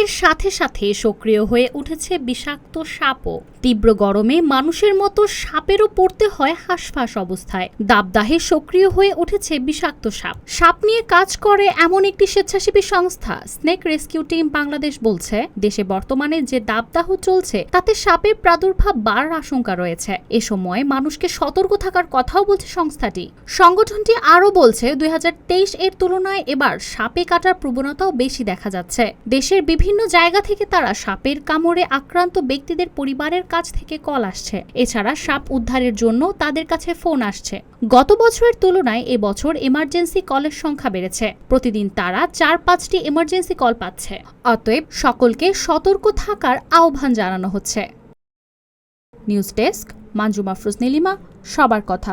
দাবদাহের সাথে সাথে সক্রিয় হয়ে উঠেছে বিষাক্ত সাপও। তীব্র গরমে মানুষের মতো সাপেরও পড়তে হয় হাঁসফাঁস অবস্থায়। দাবদাহে সক্রিয় হয়ে উঠেছে বিষাক্ত সাপ। সাপ নিয়ে কাজ করে এমন একটি স্বেচ্ছাসেবী সংস্থা স্নেক রেস্কিউ টিম বাংলাদেশ বলছে, দেশে বর্তমানে যে দাবদাহ চলছে তাতে সাপের প্রাদুর্ভাব বাড়ার আশঙ্কা রয়েছে। এ সময় মানুষকে সতর্ক থাকার কথাও বলছে সংস্থাটি। সংগঠনটি আরও বলছে, 2023 এর তুলনায় এবার সাপে কাটার প্রবণতাও বেশি দেখা যাচ্ছে। দেশের বিভিন্ন জায়গা থেকে তারা সাপের কামড়ে আক্রান্ত ব্যক্তিদের পরিবারের কাছ থেকে কল আসছে। এছাড়া সাপ উদ্ধারের জন্য তাদের কাছে ফোন আসছে। গত বছরের তুলনায় এবছর এমার্জেন্সি কলের সংখ্যা বেড়েছে। প্রতিদিন তারা 4-5টি এমার্জেন্সি কল পাচ্ছে। অতএব সকলকে সতর্ক থাকার আহ্বান জানানো হচ্ছে। নিউজ ডেস্ক, মানজুমা আফরোজ নীলিমা, সবার কথা।